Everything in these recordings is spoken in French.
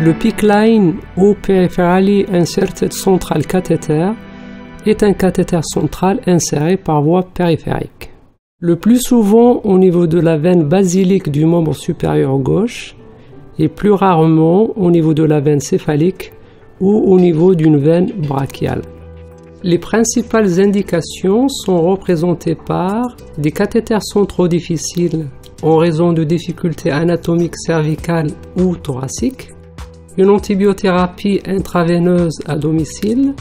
Le PICC line ou Peripherally Inserted Central Catheter est un cathéter central inséré par voie périphérique. Le plus souvent au niveau de la veine basilique du membre supérieur gauche et plus rarement au niveau de la veine céphalique ou au niveau d'une veine brachiale. Les principales indications sont représentées par des cathéters centraux difficiles en raison de difficultés anatomiques cervicales ou thoraciques, une antibiothérapie intraveineuse à domicile,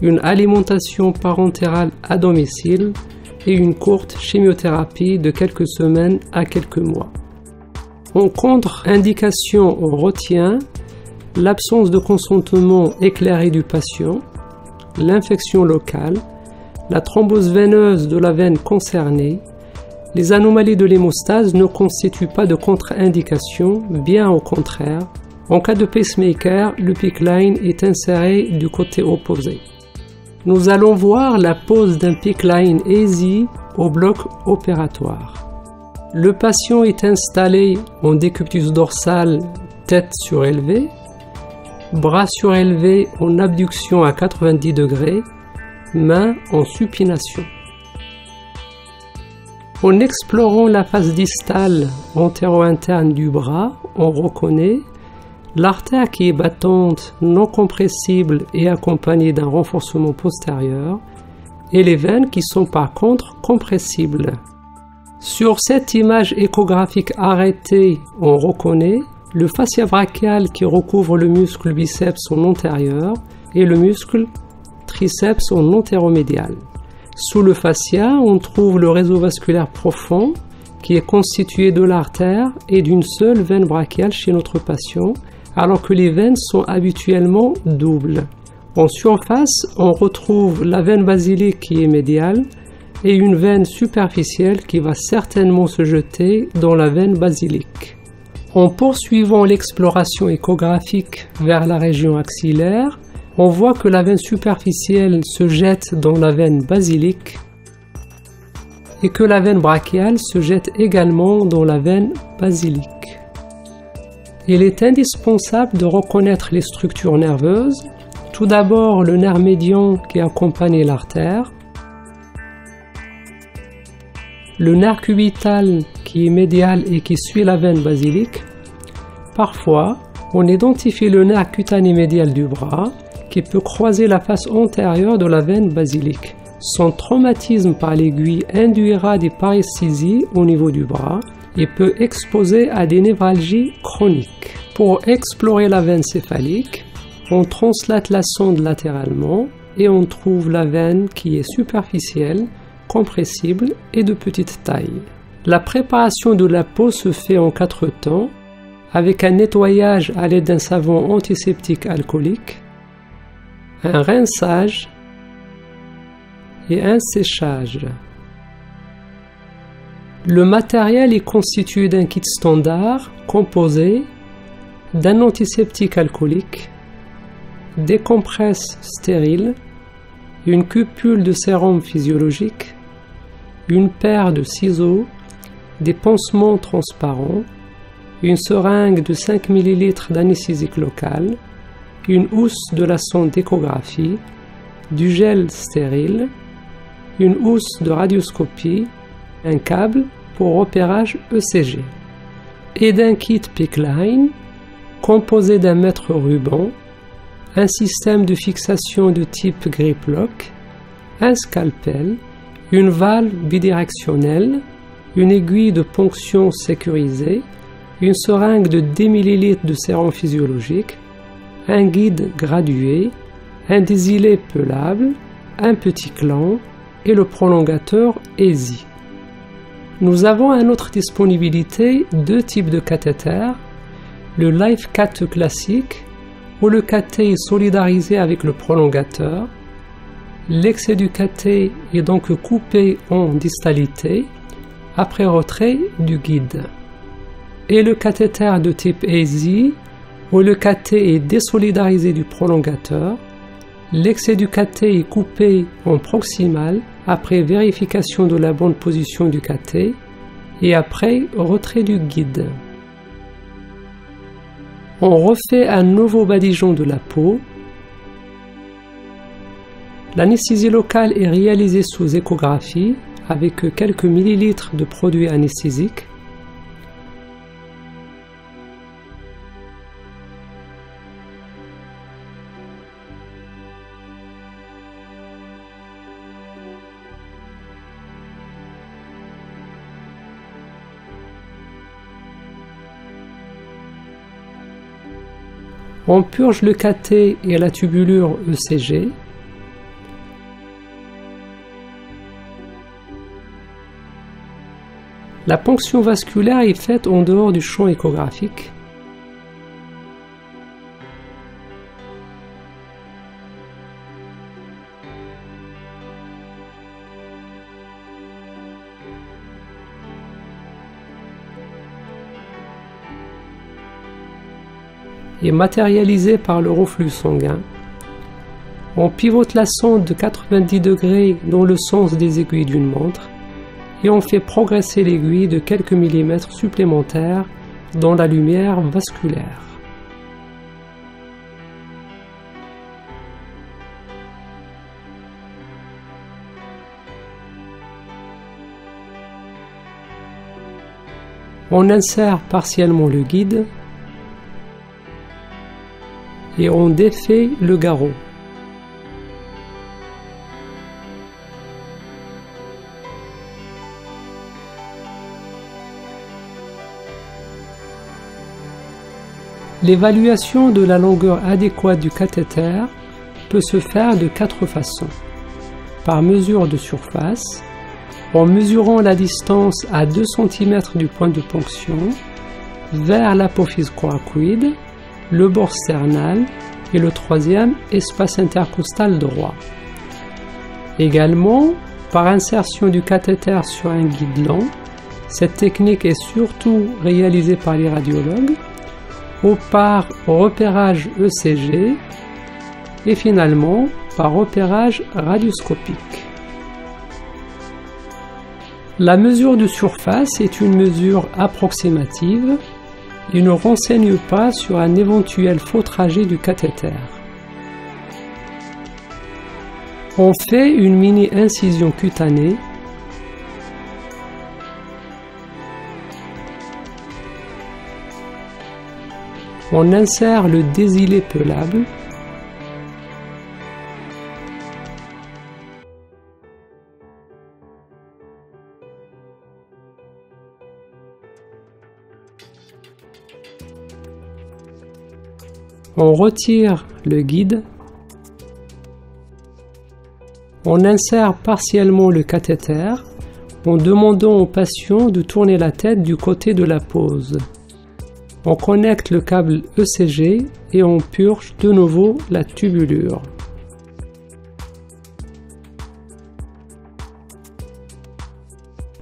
une alimentation parentérale à domicile et une courte chimiothérapie de quelques semaines à quelques mois. En contre-indication, on retient l'absence de consentement éclairé du patient, l'infection locale, la thrombose veineuse de la veine concernée. Les anomalies de l'hémostase ne constituent pas de contre-indication, bien au contraire. En cas de pacemaker, le PICC line est inséré du côté opposé. Nous allons voir la pose d'un PICC line easy au bloc opératoire. Le patient est installé en décubitus dorsal, tête surélevée, bras surélevés en abduction à 90 degrés, mains en supination. En explorant la face distale antéro-interne du bras, on reconnaît l'artère qui est battante, non compressible et accompagnée d'un renforcement postérieur, et les veines qui sont par contre compressibles. Sur cette image échographique arrêtée, on reconnaît le fascia brachial qui recouvre le muscle biceps en antérieur et le muscle triceps en antéromédial. Sous le fascia, on trouve le réseau vasculaire profond qui est constitué de l'artère et d'une seule veine brachiale chez notre patient, alors que les veines sont habituellement doubles. En surface, on retrouve la veine basilique qui est médiale et une veine superficielle qui va certainement se jeter dans la veine basilique. En poursuivant l'exploration échographique vers la région axillaire, on voit que la veine superficielle se jette dans la veine basilique et que la veine brachiale se jette également dans la veine basilique. Il est indispensable de reconnaître les structures nerveuses. Tout d'abord, le nerf médian qui accompagne l'artère, le nerf cubital qui est médial et qui suit la veine basilique. Parfois, on identifie le nerf cutané médial du bras qui peut croiser la face antérieure de la veine basilique. Son traumatisme par l'aiguille induira des paresthésies au niveau du bras et peut exposer à des névralgies chroniques. Pour explorer la veine céphalique, on translate la sonde latéralement et on trouve la veine qui est superficielle, compressible et de petite taille. La préparation de la peau se fait en 4 temps, avec un nettoyage à l'aide d'un savon antiseptique alcoolique, un rinçage et un séchage. Le matériel est constitué d'un kit standard composé d'un antiseptique alcoolique, des compresses stériles, une cupule de sérum physiologique, une paire de ciseaux, des pansements transparents, une seringue de 5 ml d'anesthésique locale, une housse de la sonde d'échographie, du gel stérile, une housse de radioscopie, un câble pour repérage ECG, et d'un kit PICC line composé d'un mètre ruban, un système de fixation de type grip lock, un scalpel, une valve bidirectionnelle, une aiguille de ponction sécurisée, une seringue de 10 ml de sérum physiologique, un guide gradué, un désilet pelable, un petit clan et le prolongateur EASY. Nous avons à notre disponibilité 2 types de cathéters, le LifeCat classique où le cathé est solidarisé avec le prolongateur. L'excès du cathé est donc coupé en distalité après retrait du guide. Et le cathéter de type EASY où le cathé est désolidarisé du prolongateur. L'excès du cathé est coupé en proximal après vérification de la bonne position du cathé et après retrait du guide. On refait un nouveau badigeon de la peau. L'anesthésie locale est réalisée sous échographie avec quelques millilitres de produits anesthésiques. On purge le cathé et la tubulure ECG. La ponction vasculaire est faite en dehors du champ échographique. Est matérialisée par le reflux sanguin. On pivote la sonde de 90 degrés dans le sens des aiguilles d'une montre et on fait progresser l'aiguille de quelques millimètres supplémentaires dans la lumière vasculaire. On insère partiellement le guide et on défait le garrot. L'évaluation de la longueur adéquate du cathéter peut se faire de 4 façons. Par mesure de surface, en mesurant la distance à 2 cm du point de ponction vers l'apophyse coracoïde, le bord sternal et le troisième espace intercostal droit. Également, par insertion du cathéter sur un guide long, cette technique est surtout réalisée par les radiologues, ou par repérage ECG et finalement par repérage radioscopique. La mesure de surface est une mesure approximative. Il ne renseigne pas sur un éventuel faux trajet du cathéter. On fait une mini-incision cutanée. On insère le désilé pelable. On retire le guide. On insère partiellement le cathéter en demandant au patient de tourner la tête du côté de la pose. On connecte le câble ECG et on purge de nouveau la tubulure.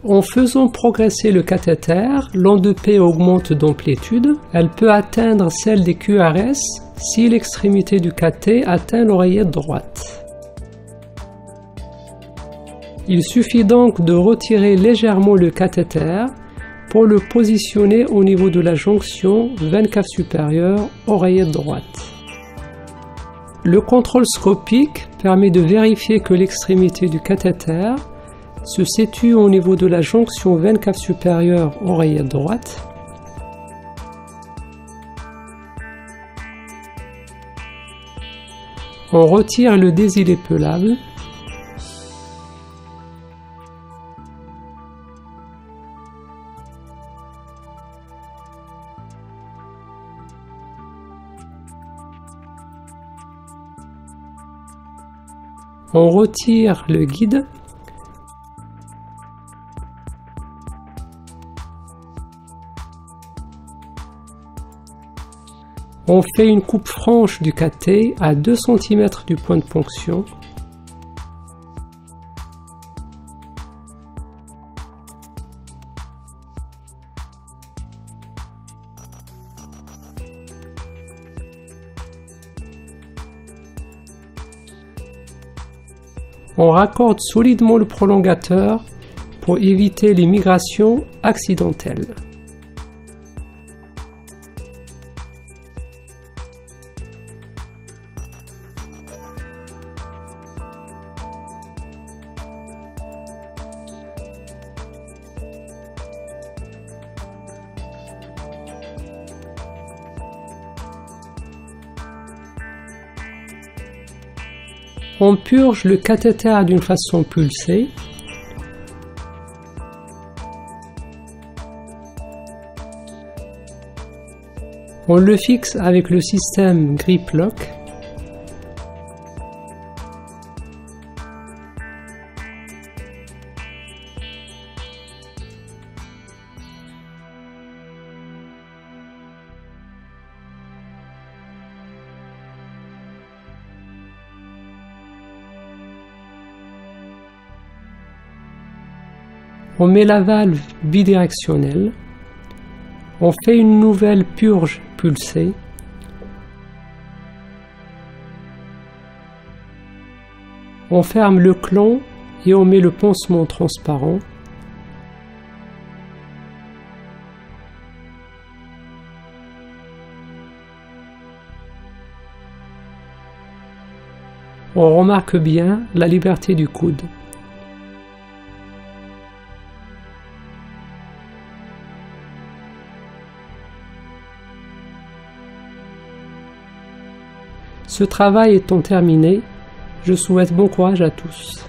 En faisant progresser le cathéter, l'onde P augmente d'amplitude. Elle peut atteindre celle des QRS si l'extrémité du cathé atteint l'oreillette droite. Il suffit donc de retirer légèrement le cathéter pour le positionner au niveau de la jonction veine cave supérieure oreillette droite. Le contrôle scopique permet de vérifier que l'extrémité du cathéter se situe au niveau de la jonction veine cave supérieure oreillette droite. On retire le désilé pelable. On retire le guide. On fait une coupe franche du cathé à 2 cm du point de ponction. On raccorde solidement le prolongateur pour éviter les migrations accidentelles. On purge le cathéter d'une façon pulsée. On le fixe avec le système Grip Lock. On met la valve bidirectionnelle. On fait une nouvelle purge pulsée. On ferme le clon et on met le pansement transparent. On remarque bien la liberté du coude. Ce travail étant terminé, je souhaite bon courage à tous.